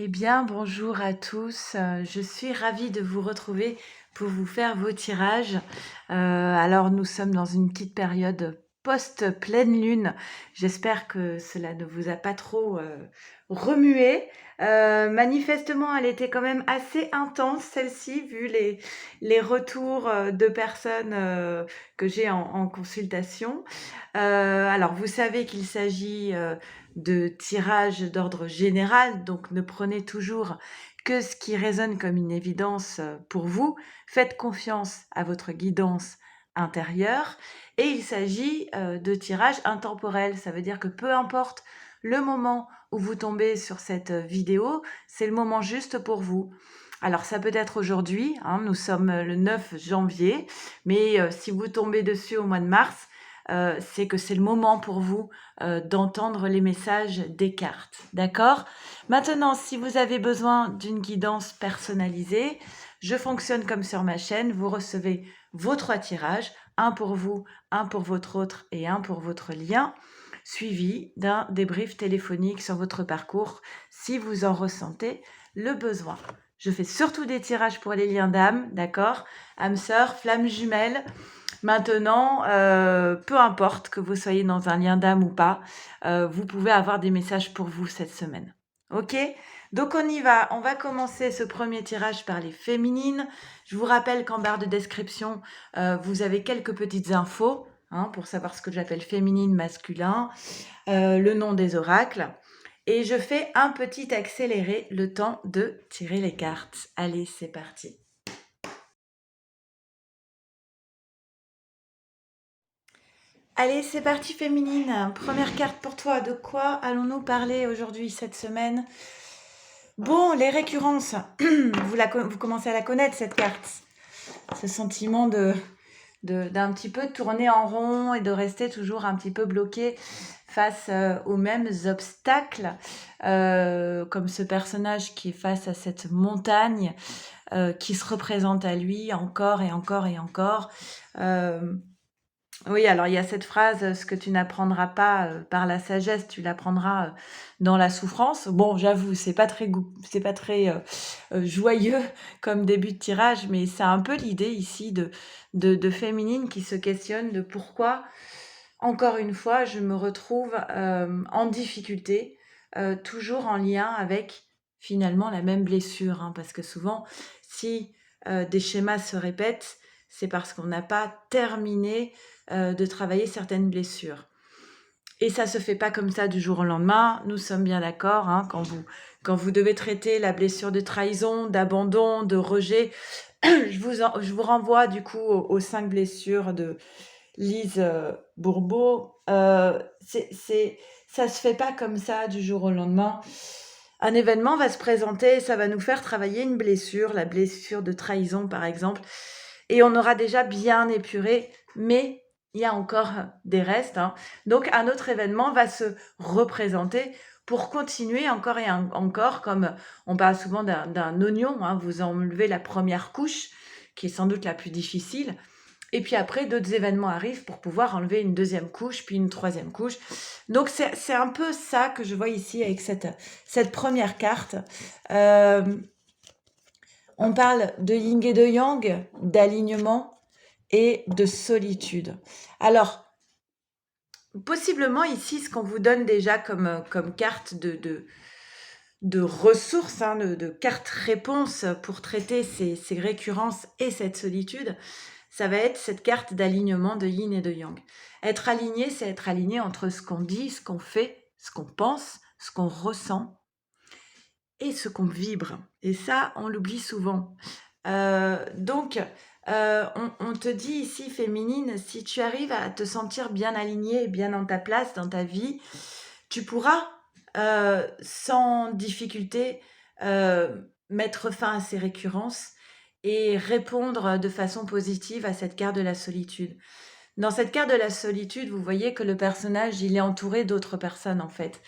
Eh bien, bonjour à tous. Je suis ravie de vous retrouver pour vous faire vos tirages. Alors, nous sommes dans une petite période post-pleine lune. J'espère que cela ne vous a pas trop remué. Manifestement, elle était quand même assez intense, celle-ci, vu les retours de personnes que j'ai en consultation. Alors, vous savez qu'il s'agit de tirage d'ordre général, donc ne prenez toujours que ce qui résonne comme une évidence pour vous. Faites confiance à votre guidance intérieure et il s'agit de tirage intemporel. Ça veut dire que peu importe le moment où vous tombez sur cette vidéo, c'est le moment juste pour vous. Alors ça peut être aujourd'hui, hein, nous sommes le 9 janvier, mais si vous tombez dessus au mois de mars, c'est que c'est le moment pour vous d'entendre les messages des cartes. D'accord? Maintenant, si vous avez besoin d'une guidance personnalisée, je fonctionne comme sur ma chaîne. Vous recevez vos 3 tirages, un pour vous, un pour votre autre et un pour votre lien, suivi d'un débrief téléphonique sur votre parcours si vous en ressentez le besoin. Je fais surtout des tirages pour les liens d'âme, d'accord? Âme sœur, flamme jumelle. Maintenant, peu importe que vous soyez dans un lien d'âme ou pas, vous pouvez avoir des messages pour vous cette semaine. OK? Donc on y va. On va commencer ce premier tirage par les féminines. Je vous rappelle qu'en barre de description, vous avez quelques petites infos, hein, pour savoir ce que j'appelle féminine, masculin, le nom des oracles. Et je fais un petit accéléré, le temps de tirer les cartes. Allez, c'est parti. Allez, c'est parti féminine. Première carte pour toi. De quoi allons-nous parler aujourd'hui, cette semaine? Bon, les récurrences. Vous commencez à la connaître, cette carte. Ce sentiment d'un petit peu tourner en rond et de rester toujours un petit peu bloqué face aux mêmes obstacles, comme ce personnage qui est face à cette montagne qui se représente à lui encore et encore et encore. Oui, alors il y a cette phrase, ce que tu n'apprendras pas par la sagesse, tu l'apprendras dans la souffrance. Bon, j'avoue, c'est pas très joyeux comme début de tirage, mais c'est un peu l'idée ici de féminine qui se questionne de pourquoi, encore une fois, je me retrouve en difficulté, toujours en lien avec finalement la même blessure, hein, parce que souvent, si des schémas se répètent, c'est parce qu'on n'a pas terminé de travailler certaines blessures. Et ça se fait pas comme ça du jour au lendemain. Nous sommes bien d'accord, hein, quand vous devez traiter la blessure de trahison, d'abandon, de rejet, je vous renvoie du coup aux 5 blessures de Lise Bourbeau. Ça se fait pas comme ça du jour au lendemain. Un événement va se présenter, ça va nous faire travailler une blessure, la blessure de trahison par exemple, et on aura déjà bien épuré, mais il y a encore des restes, hein. Donc un autre événement va se représenter pour continuer encore et encore, comme on parle souvent d'un oignon, hein. Vous enlevez la première couche, qui est sans doute la plus difficile, et puis après, d'autres événements arrivent pour pouvoir enlever une deuxième couche, puis une troisième couche. Donc c'est un peu ça que je vois ici avec cette première carte. On parle de yin et de yang, d'alignement et de solitude. Alors, possiblement ici, ce qu'on vous donne déjà comme carte de ressources, hein, de cartes réponses pour traiter ces récurrences et cette solitude, ça va être cette carte d'alignement de yin et de yang. Être aligné, c'est être aligné entre ce qu'on dit, ce qu'on fait, ce qu'on pense, ce qu'on ressent et ce qu'on vibre. Et ça, on l'oublie souvent. Donc, on te dit ici, féminine, si tu arrives à te sentir bien alignée, bien dans ta place, dans ta vie, tu pourras, sans difficulté, mettre fin à ces récurrences et répondre de façon positive à cette carte de la solitude. Dans cette carte de la solitude, vous voyez que le personnage, il est entouré d'autres personnes, en fait.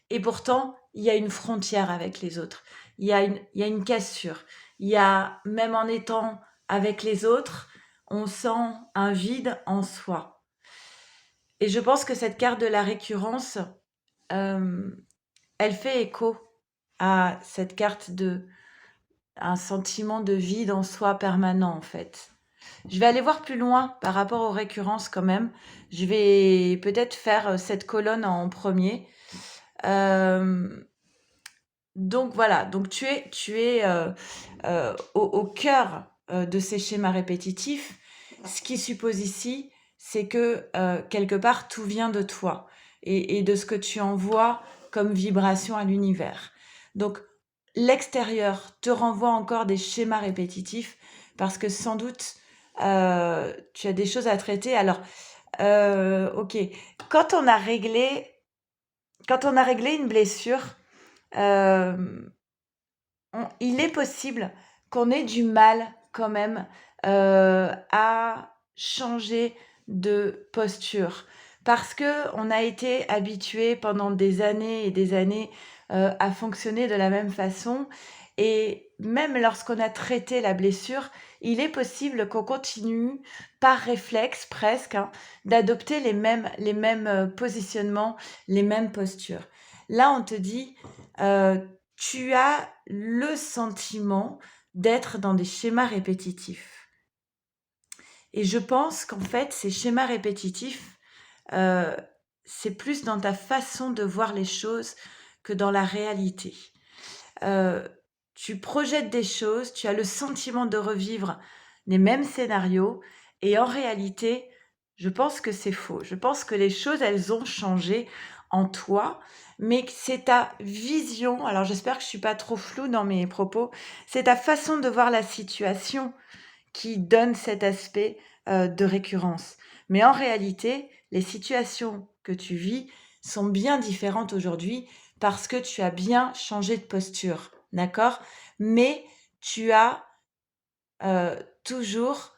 Et pourtant, il y a une frontière avec les autres. Il y a une cassure. Il y a, même en étant avec les autres, on sent un vide en soi. Et je pense que cette carte de la récurrence, elle fait écho à cette carte de un sentiment de vide en soi permanent, en fait. Je vais aller voir plus loin par rapport aux récurrences quand même. Je vais peut-être faire cette colonne en premier. Donc voilà, donc tu es au cœur de ces schémas répétitifs. Ce qui suppose ici, c'est que quelque part, tout vient de toi et de ce que tu envoies comme vibration à l'univers. Donc l'extérieur te renvoie encore des schémas répétitifs parce que sans doute, tu as des choses à traiter. Alors, ok, quand on a réglé, quand on a réglé une blessure, euh, il est possible qu'on ait du mal quand même à changer de posture parce que on a été habitué pendant des années et des années à fonctionner de la même façon et même lorsqu'on a traité la blessure, il est possible qu'on continue par réflexe presque d'adopter les mêmes positionnements, les mêmes postures. Là, on te dit, tu as le sentiment d'être dans des schémas répétitifs. Et je pense qu'en fait, ces schémas répétitifs, euh, c'est plus dans ta façon de voir les choses que dans la réalité. Euh, Tu projettes des choses, tu as le sentiment de revivre les mêmes scénarios, et en réalité, je pense que c'est faux. Je pense que les choses, elles ont changé en toi, mais que c'est ta vision. Alors j'espère que je suis pas trop floue dans mes propos. C'est ta façon de voir la situation qui donne cet aspect de récurrence. Mais en réalité, les situations que tu vis sont bien différentes aujourd'hui parce que tu as bien changé de posture, d'accord? Mais tu as toujours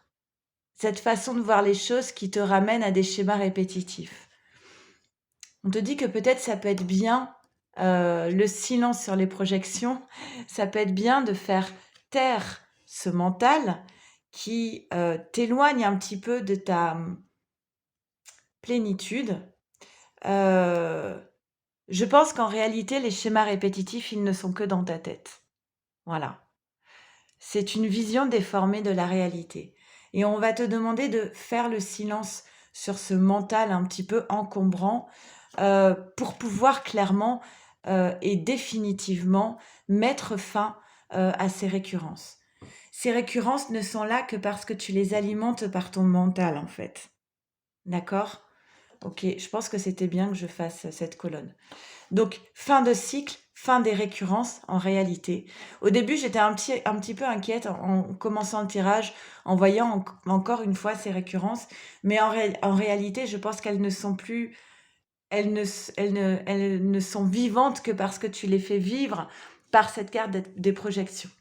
cette façon de voir les choses qui te ramène à des schémas répétitifs. On te dit que peut-être ça peut être bien le silence sur les projections, ça peut être bien de faire taire ce mental qui t'éloigne un petit peu de ta plénitude. Euh, je pense qu'en réalité, les schémas répétitifs, ils ne sont que dans ta tête. Voilà. C'est une vision déformée de la réalité. Et on va te demander de faire le silence sur ce mental un petit peu encombrant pour pouvoir clairement et définitivement mettre fin à ces récurrences. Ces récurrences ne sont là que parce que tu les alimentes par ton mental, en fait. D'accord? Ok, je pense que c'était bien que je fasse cette colonne. Donc, fin de cycle, fin des récurrences en réalité. Au début, j'étais un petit peu inquiète en commençant le tirage, en voyant encore une fois ces récurrences. Mais en réalité, je pense qu'elles ne sont plus, elles ne sont vivantes que parce que tu les fais vivre par cette carte des projections.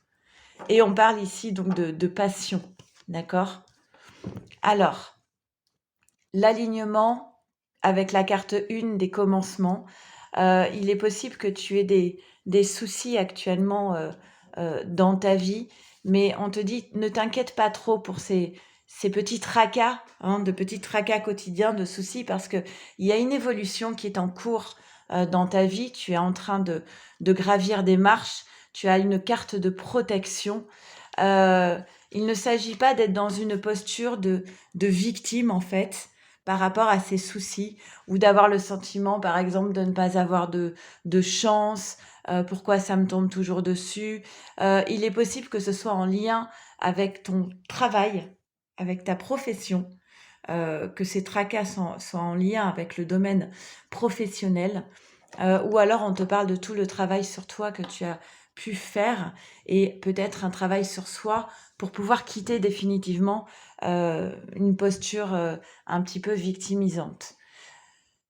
Et on parle ici donc de passion, d'accord? Alors, l'alignement avec la carte 1 des commencements, il est possible que tu aies des soucis actuellement dans ta vie, mais on te dit ne t'inquiète pas trop pour ces petits tracas, de petits tracas quotidiens, de soucis, parce qu'il y a une évolution qui est en cours dans ta vie, tu es en train de gravir des marches, tu as une carte de protection. Il ne s'agit pas d'être dans une posture de victime, en fait, par rapport à ces soucis ou d'avoir le sentiment, par exemple, de ne pas avoir de chance, pourquoi ça me tombe toujours dessus. Il est possible que ce soit en lien avec ton travail, avec ta profession, que ces tracas soient en lien avec le domaine professionnel, ou alors on te parle de tout le travail sur toi que tu as pu faire et peut-être un travail sur soi pour pouvoir quitter définitivement une posture un petit peu victimisante.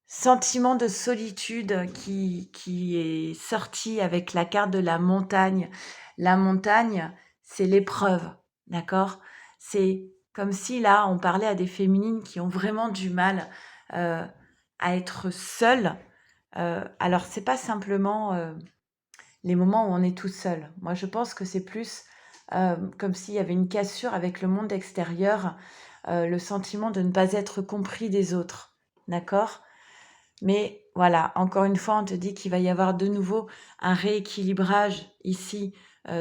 Sentiment de solitude qui est sorti avec la carte de la montagne. La montagne, c'est l'épreuve, d'accord? C'est comme si là, on parlait à des féminines qui ont vraiment du mal à être seules. Alors, c'est pas simplement les moments où on est tout seul. Moi, je pense que c'est plus comme s'il y avait une cassure avec le monde extérieur, le sentiment de ne pas être compris des autres, d'accord? Mais voilà, encore une fois, on te dit qu'il va y avoir de nouveau un rééquilibrage ici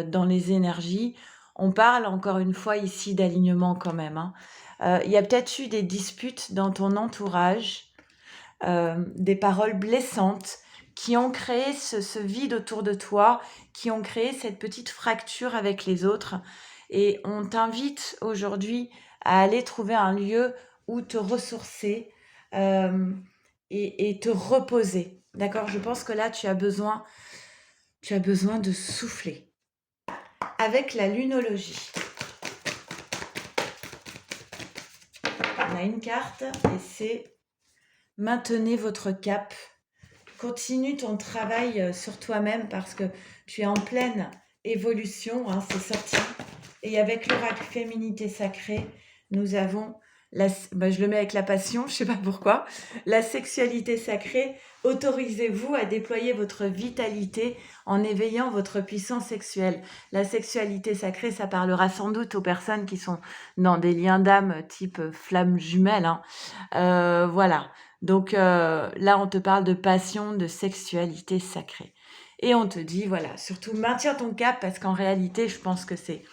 dans les énergies. On parle encore une fois ici d'alignement quand même, hein. Il y a peut-être eu des disputes dans ton entourage, des paroles blessantes qui ont créé ce vide autour de toi, qui ont créé cette petite fracture avec les autres. Et on t'invite aujourd'hui à aller trouver un lieu où te ressourcer et te reposer. D'accord? Je pense que là, tu as besoin de souffler. Avec la lunologie, on a une carte et c'est maintenez votre cap. Continue ton travail sur toi-même parce que tu es en pleine évolution, hein, c'est sorti. Et avec l'oracle féminité sacrée, nous avons, je le mets avec la passion, je ne sais pas pourquoi, la sexualité sacrée. Autorisez-vous à déployer votre vitalité en éveillant votre puissance sexuelle. La sexualité sacrée, ça parlera sans doute aux personnes qui sont dans des liens d'âme type flamme jumelle, hein. Voilà. Donc là, on te parle de passion, de sexualité sacrée. Et on te dit, voilà, surtout maintiens ton cap parce qu'en réalité, je pense que ces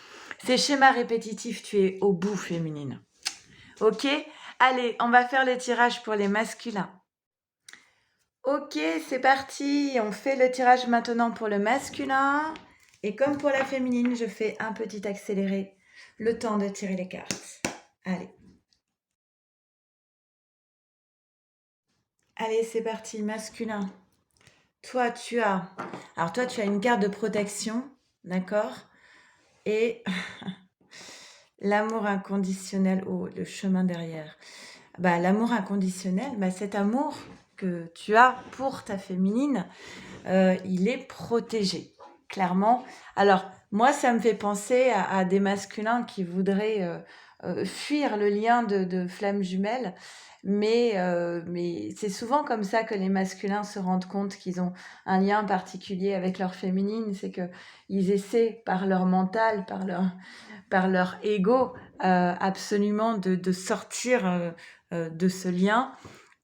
schémas répétitifs, tu es au bout, féminine. Ok? Allez, on va faire le tirage pour les masculins. Ok, c'est parti. On fait le tirage maintenant pour le masculin. Et comme pour la féminine, je fais un petit accéléré. Le temps de tirer les cartes. Allez. Allez, c'est parti, masculin. Toi, tu as une carte de protection, d'accord? Et l'amour inconditionnel, oh, le chemin derrière. L'amour inconditionnel, cet amour que tu as pour ta féminine, il est protégé, clairement. Alors, moi, ça me fait penser à des masculins qui voudraient fuir le lien de flamme jumelle, mais c'est souvent comme ça que les masculins se rendent compte qu'ils ont un lien particulier avec leur féminine, c'est qu'ils essaient par leur mental, par leur ego, absolument de sortir de ce lien.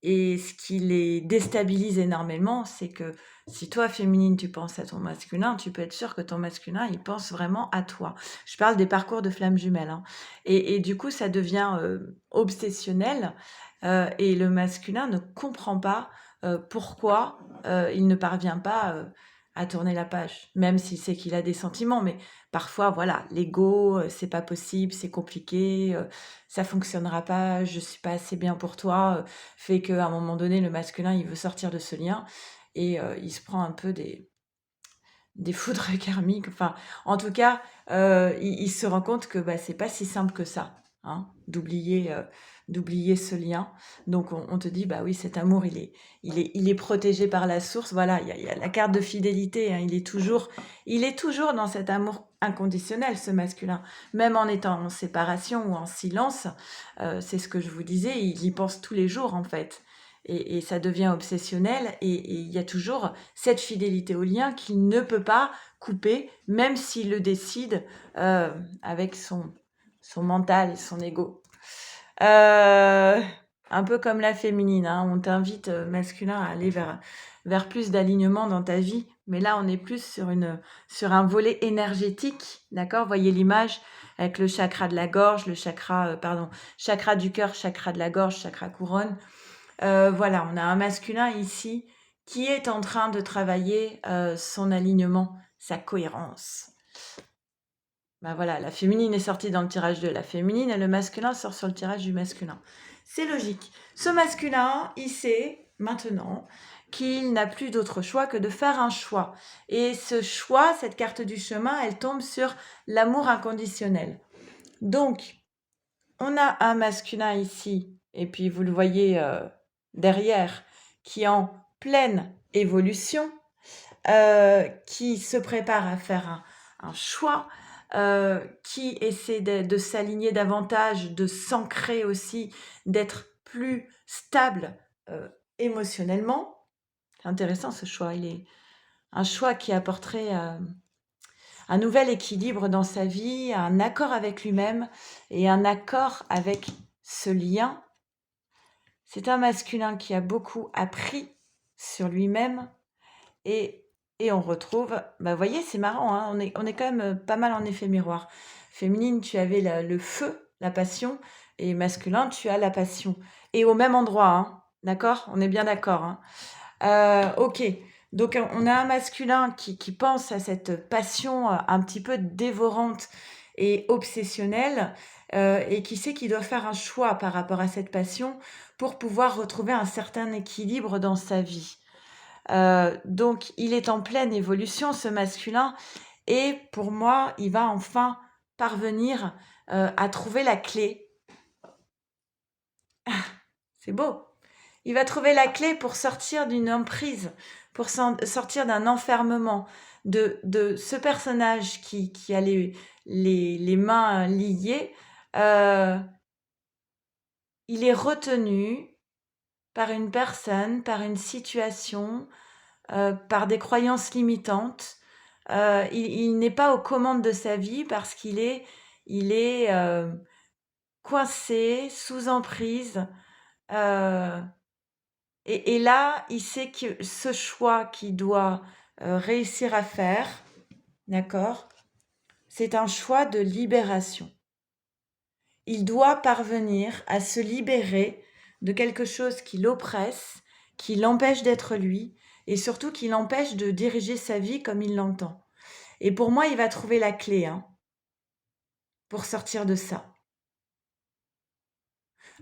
Et ce qui les déstabilise énormément, c'est que si toi, féminine, tu penses à ton masculin, tu peux être sûr que ton masculin, il pense vraiment à toi. Je parle des parcours de flammes jumelles, hein. Et du coup, ça devient obsessionnel et le masculin ne comprend pas pourquoi il ne parvient pas à tourner la page, même s'il sait qu'il a des sentiments. Mais parfois, voilà, l'ego, c'est pas possible, c'est compliqué, ça fonctionnera pas, je suis pas assez bien pour toi, fait qu'à un moment donné, le masculin, il veut sortir de ce lien et il se prend un peu des foudres karmiques. Enfin, en tout cas, il se rend compte que c'est pas si simple que ça, hein, d'oublier ce lien. Donc on te dit, oui, cet amour, il est protégé par la source. Voilà, il y a la carte de fidélité, hein, il est toujours dans cet amour inconditionnel, ce masculin. Même en étant en séparation ou en silence, c'est ce que je vous disais, il y pense tous les jours, en fait. Et ça devient obsessionnel et il y a toujours cette fidélité au lien qu'il ne peut pas couper, même s'il le décide avec son mental et son ego. Un peu comme la féminine, hein, on t'invite masculin à aller vers plus d'alignement dans ta vie, mais là on est plus sur un volet énergétique, d'accord? Voyez l'image avec le chakra de la gorge, le chakra du cœur, chakra de la gorge, chakra couronne. Voilà, on a un masculin ici qui est en train de travailler son alignement, sa cohérence. Voilà, la féminine est sortie dans le tirage de la féminine et le masculin sort sur le tirage du masculin. C'est logique. Ce masculin, il sait maintenant qu'il n'a plus d'autre choix que de faire un choix. Et ce choix, cette carte du chemin, elle tombe sur l'amour inconditionnel. Donc, on a un masculin ici, et puis vous le voyez derrière, qui est en pleine évolution, qui se prépare à faire un choix, qui essaie de s'aligner davantage, de s'ancrer aussi, d'être plus stable émotionnellement. C'est intéressant ce choix, il est un choix qui apporterait un nouvel équilibre dans sa vie, un accord avec lui-même et un accord avec ce lien. C'est un masculin qui a beaucoup appris sur lui-même et, on retrouve, bah, vous voyez, c'est marrant, hein, on est quand même pas mal en effet miroir. Féminine, tu avais le feu, la passion, et masculin, tu as la passion. Et au même endroit, hein, d'accord? On est bien d'accord, hein. Ok, donc on a un masculin qui pense à cette passion un petit peu dévorante et obsessionnelle et qui sait qu'il doit faire un choix par rapport à cette passion pour pouvoir retrouver un certain équilibre dans sa vie. Donc il est en pleine évolution, ce masculin, et pour moi, il va enfin parvenir à trouver la clé. C'est beau. Il va trouver la clé pour sortir d'une emprise, pour sortir d'un enfermement, de ce personnage qui a les mains liées. euh, il est retenu par une personne, par une situation, par des croyances limitantes. Il n'est pas aux commandes de sa vie parce il est coincé, sous emprise. euh, Et là, il sait que ce choix qu'il doit réussir à faire, d'accord, c'est un choix de libération. Il doit parvenir à se libérer de quelque chose qui l'oppresse, qui l'empêche d'être lui, et surtout qui l'empêche de diriger sa vie comme il l'entend. Et pour moi, il va trouver la clé pour sortir de ça.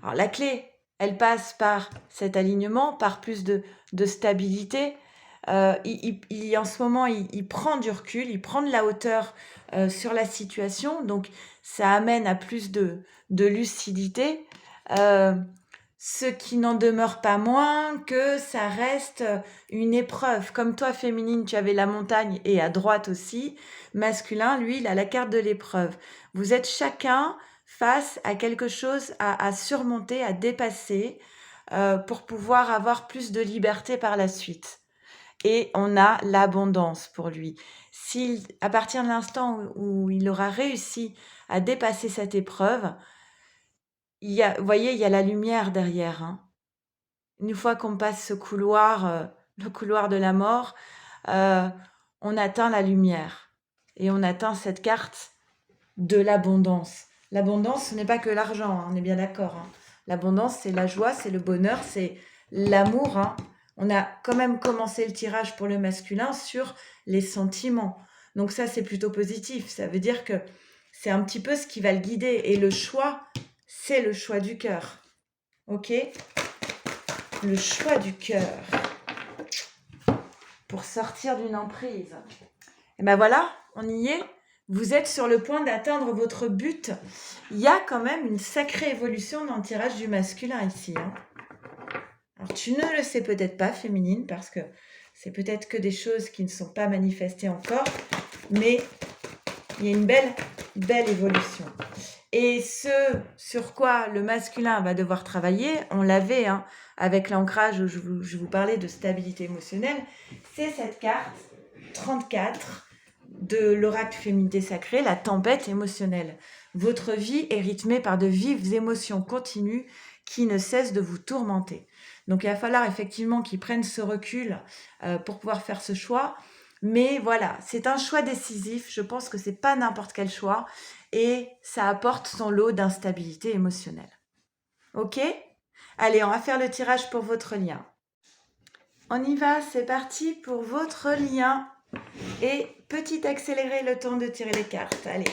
Alors la clé, elle passe par cet alignement, par plus de stabilité. En ce moment, il prend du recul, il prend de la hauteur sur la situation, donc ça amène à plus de lucidité. Euh, ce qui n'en demeure pas moins que ça reste une épreuve. Comme toi, féminine, tu avais la montagne et à droite aussi. Masculin, lui, il a la carte de l'épreuve. Vous êtes chacun face à quelque chose à surmonter, à dépasser pour pouvoir avoir plus de liberté par la suite. Et on a l'abondance pour lui. À partir de l'instant où il aura réussi à dépasser cette épreuve, vous voyez, il y a la lumière derrière. Hein. Une fois qu'on passe ce couloir, le couloir de la mort, euh, on atteint la lumière. Et on atteint cette carte de l'abondance. L'abondance, ce n'est pas que l'argent, hein, on est bien d'accord. Hein. L'abondance, c'est la joie, c'est le bonheur, c'est l'amour. Hein. On a quand même commencé le tirage pour le masculin sur les sentiments. Donc ça, c'est plutôt positif. Ça veut dire que c'est un petit peu ce qui va le guider. Et le choix, c'est le choix du cœur. Ok ? Le choix du cœur pour sortir d'une emprise. Et ben voilà, on y est. Vous êtes sur le point d'atteindre votre but. Il y a quand même une sacrée évolution dans le tirage du masculin ici. Hein. Alors tu ne le sais peut-être pas, féminine, parce que c'est peut-être que des choses qui ne sont pas manifestées encore, mais il y a une belle évolution. Et ce sur quoi le masculin va devoir travailler, on l'avait avec l'ancrage où je vous parlais de stabilité émotionnelle, c'est cette carte 34 de l'oracle féminité sacrée, la tempête émotionnelle. Votre vie est rythmée par de vives émotions continues qui ne cessent de vous tourmenter. Donc il va falloir effectivement qu'ils prennent ce recul pour pouvoir faire ce choix. Mais voilà, c'est un choix décisif. Je pense que c'est pas n'importe quel choix et ça apporte son lot d'instabilité émotionnelle. Ok ? Allez, on va faire le tirage pour votre lien. On y va, c'est parti pour votre lien. Et petit accéléré, le temps de tirer les cartes. Allez.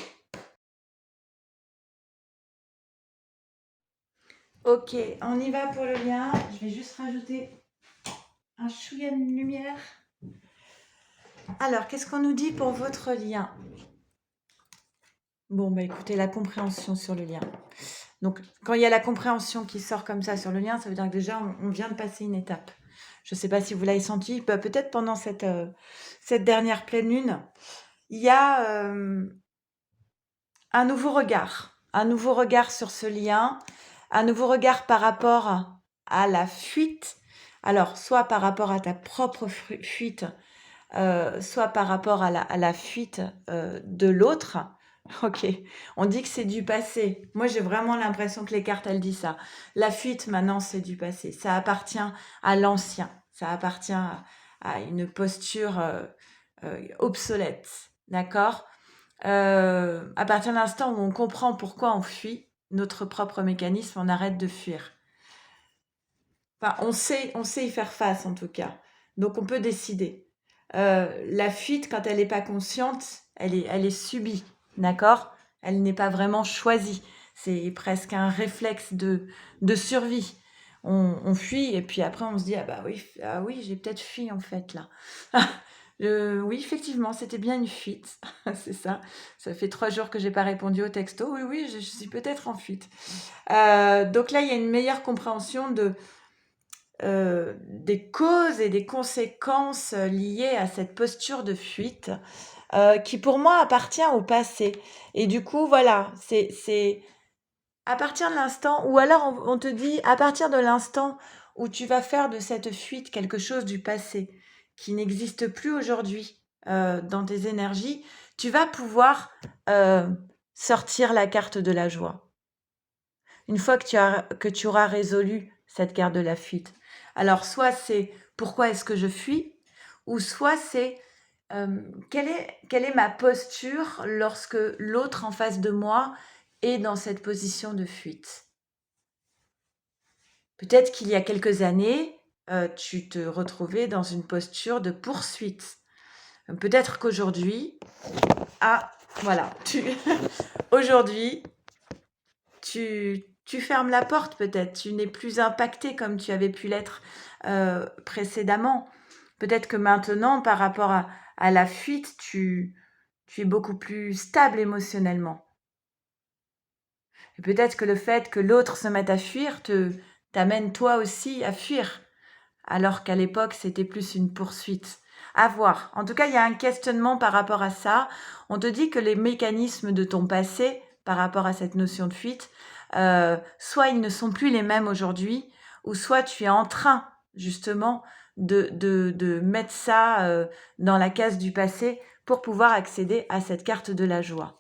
Ok, on y va pour le lien. Je vais juste rajouter un chouïa de lumière. Alors, qu'est-ce qu'on nous dit pour votre lien ? Bon, bah écoutez, la compréhension sur le lien. Donc, quand il y a la compréhension qui sort comme ça sur le lien, ça veut dire que déjà, on vient de passer une étape. Je ne sais pas si vous l'avez senti, peut-être pendant cette dernière pleine lune, il y a un nouveau regard sur ce lien, un nouveau regard par rapport à la fuite. Alors, soit par rapport à ta propre fuite, soit par rapport à la fuite de l'autre. Ok, on dit que c'est du passé. Moi, j'ai vraiment l'impression que les cartes, elles disent ça. La fuite, maintenant, c'est du passé. Ça appartient à l'ancien. Ça appartient à une posture obsolète, d'accord? À partir de l'instant où on comprend pourquoi on fuit, notre propre mécanisme, on arrête de fuir. Enfin, on sait y faire face en tout cas. Donc on peut décider. La fuite, quand elle n'est pas consciente, elle est subie, d'accord? Elle n'est pas vraiment choisie. C'est presque un réflexe de survie. On fuit et puis après on se dit ah oui j'ai peut-être fui en fait là. Oui effectivement c'était bien une fuite, c'est ça. Ça fait 3 jours que j'ai pas répondu au texto. Oui oui je suis peut-être en fuite. Donc là il y a une meilleure compréhension des causes et des conséquences liées à cette posture de fuite qui pour moi appartient au passé. Et du coup, voilà, c'est à partir de l'instant, ou alors on te dit à partir de l'instant où tu vas faire de cette fuite quelque chose du passé qui n'existe plus aujourd'hui dans tes énergies, tu vas pouvoir sortir la carte de la joie. Une fois que tu auras résolu cette carte de la fuite. Alors, soit c'est pourquoi est-ce que je fuis, ou soit c'est quelle est ma posture lorsque l'autre en face de moi est dans cette position de fuite. Peut-être qu'il y a quelques années, tu te retrouvais dans une posture de poursuite. Peut-être qu'aujourd'hui, voilà, aujourd'hui, tu fermes la porte peut-être, tu n'es plus impacté comme tu avais pu l'être précédemment. Peut-être que maintenant, par rapport à la fuite, tu es beaucoup plus stable émotionnellement. Et peut-être que le fait que l'autre se mette à fuir t'amène toi aussi à fuir, alors qu'à l'époque, c'était plus une poursuite. À voir. En tout cas, il y a un questionnement par rapport à ça. On te dit que les mécanismes de ton passé, par rapport à cette notion de fuite, soit ils ne sont plus les mêmes aujourd'hui, ou soit tu es en train, justement, de mettre ça dans la case du passé pour pouvoir accéder à cette carte de la joie.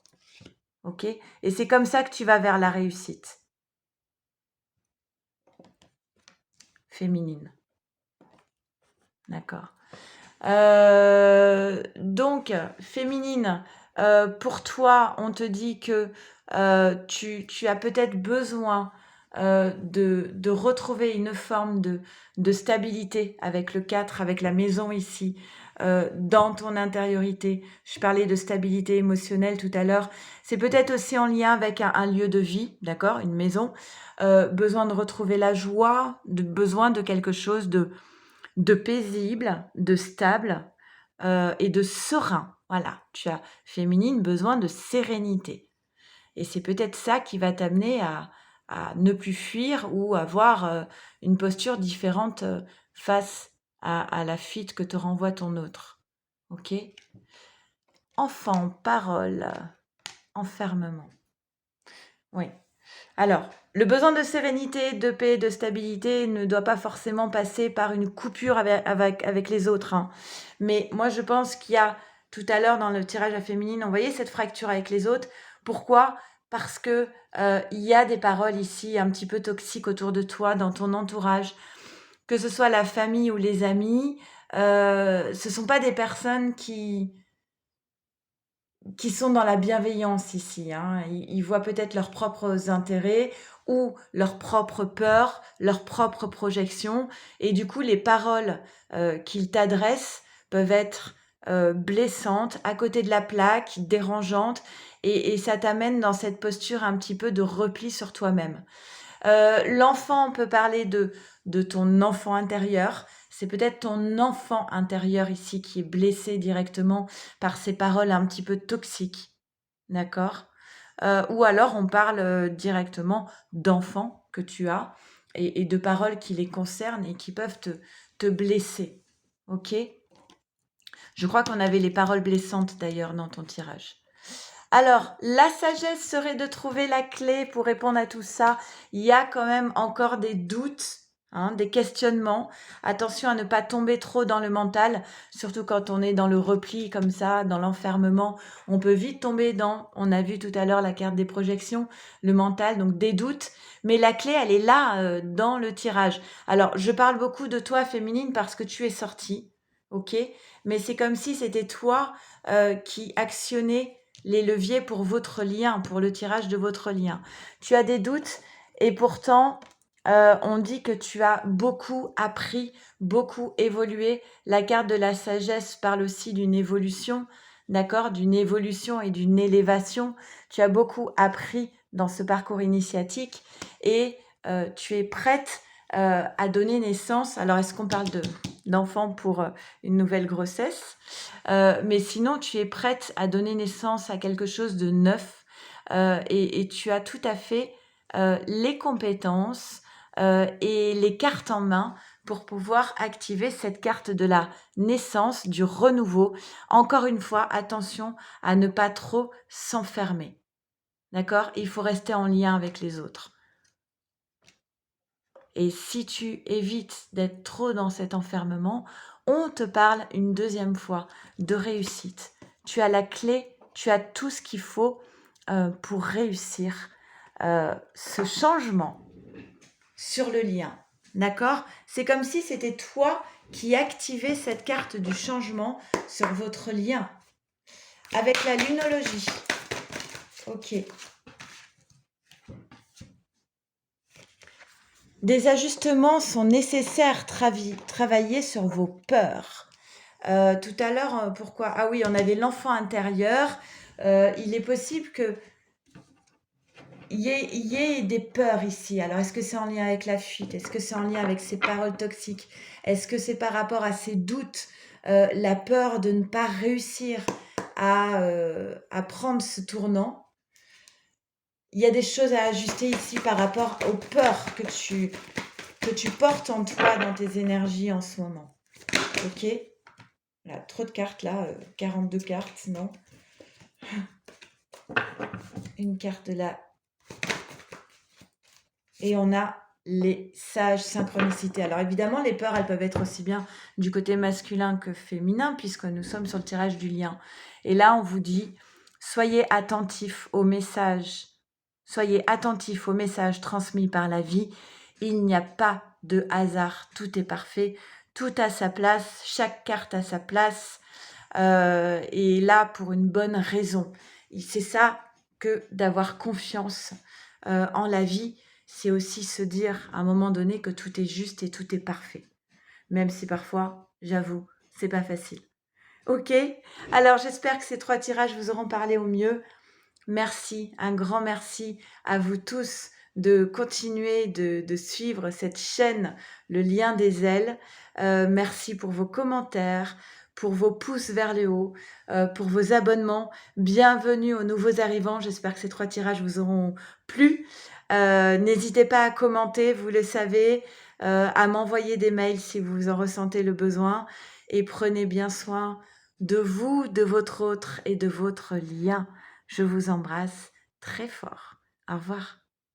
Ok ? Et c'est comme ça que tu vas vers la réussite. Féminine. D'accord. Donc, féminine, pour toi, on te dit que tu as peut-être besoin de retrouver une forme de stabilité avec le 4, avec la maison ici, dans ton intériorité. Je parlais de stabilité émotionnelle tout à l'heure. C'est peut-être aussi en lien avec un lieu de vie, d'accord, une maison. Besoin de retrouver la joie, besoin de quelque chose de paisible, de stable et de serein. Voilà, tu as féminine besoin de sérénité. Et c'est peut-être ça qui va t'amener à ne plus fuir ou avoir une posture différente face à la fuite que te renvoie ton autre. Ok ? Enfant, parole, enfermement. Oui. Alors, le besoin de sérénité, de paix, de stabilité ne doit pas forcément passer par une coupure avec les autres, hein. Mais moi, je pense qu'il y a, tout à l'heure dans le tirage à féminine, on voyait cette fracture avec les autres. Pourquoi ? Parce que il y a des paroles ici un petit peu toxiques autour de toi, dans ton entourage, que ce soit la famille ou les amis. Ce sont pas des personnes qui sont dans la bienveillance ici, hein. Ils voient peut-être leurs propres intérêts ou leurs propres peurs, leurs propres projections et du coup les paroles qu'ils t'adressent peuvent être blessantes, à côté de la plaque, dérangeantes et ça t'amène dans cette posture un petit peu de repli sur toi-même. L'enfant peut parler de ton enfant intérieur. C'est peut-être ton enfant intérieur ici qui est blessé directement par ces paroles un petit peu toxiques. D'accord ? Ou alors on parle directement d'enfants que tu as et de paroles qui les concernent et qui peuvent te blesser. Ok ? Je crois qu'on avait les paroles blessantes d'ailleurs dans ton tirage. Alors, la sagesse serait de trouver la clé pour répondre à tout ça. Il y a quand même encore des doutes hein, des questionnements. Attention à ne pas tomber trop dans le mental, surtout quand on est dans le repli comme ça, dans l'enfermement. On peut vite tomber dans, on a vu tout à l'heure la carte des projections, le mental, donc des doutes. Mais la clé, elle est là, dans le tirage. Alors, je parle beaucoup de toi, féminine, parce que tu es sortie, ok? Mais c'est comme si c'était toi qui actionnais les leviers pour votre lien, pour le tirage de votre lien. Tu as des doutes et pourtant, on dit que tu as beaucoup appris, beaucoup évolué. La carte de la sagesse parle aussi d'une évolution, d'accord? D'une évolution et d'une élévation. Tu as beaucoup appris dans ce parcours initiatique et tu es prête à donner naissance. Alors, est-ce qu'on parle d'enfant pour une nouvelle grossesse? Mais sinon, tu es prête à donner naissance à quelque chose de neuf et tu as tout à fait les compétences et les cartes en main pour pouvoir activer cette carte de la naissance, du renouveau. Encore une fois, attention à ne pas trop s'enfermer. D'accord? Il faut rester en lien avec les autres. Et si tu évites d'être trop dans cet enfermement, on te parle une deuxième fois de réussite. Tu as la clé, tu as tout ce qu'il faut pour réussir ce changement sur le lien. D'accord? C'est comme si c'était toi qui activais cette carte du changement sur votre lien. Avec la lunologie. Ok. Des ajustements sont nécessaires. Travailler sur vos peurs. Tout à l'heure, pourquoi? Ah oui, on avait l'enfant intérieur. Il est possible que il y ait des peurs ici. Alors, est-ce que c'est en lien avec la fuite? Est-ce que c'est en lien avec ces paroles toxiques? Est-ce que c'est par rapport à ces doutes, la peur de ne pas réussir à prendre ce tournant? Il y a des choses à ajuster ici par rapport aux peurs que tu portes en toi dans tes énergies en ce moment. Ok? Là, trop de cartes là, 42 cartes, non? Une carte là. Et on a les sages synchronicités. Alors évidemment, les peurs, elles peuvent être aussi bien du côté masculin que féminin, puisque nous sommes sur le tirage du lien. Et là, on vous dit, soyez attentifs aux messages. Soyez attentifs aux messages transmis par la vie. Il n'y a pas de hasard. Tout est parfait. Tout a sa place. Chaque carte a sa place. Et là, pour une bonne raison. C'est ça que d'avoir confiance en la vie. C'est aussi se dire à un moment donné que tout est juste et tout est parfait. Même si parfois, j'avoue, c'est pas facile. Ok? Alors j'espère que ces 3 tirages vous auront parlé au mieux. Merci, un grand merci à vous tous de continuer de suivre cette chaîne, le lien des ailes. Merci pour vos commentaires, pour vos pouces vers le haut, pour vos abonnements. Bienvenue aux nouveaux arrivants. J'espère que ces 3 tirages vous auront plu. N'hésitez pas à commenter, vous le savez, à m'envoyer des mails si vous en ressentez le besoin. Et prenez bien soin de vous, de votre autre et de votre lien. Je vous embrasse très fort. Au revoir.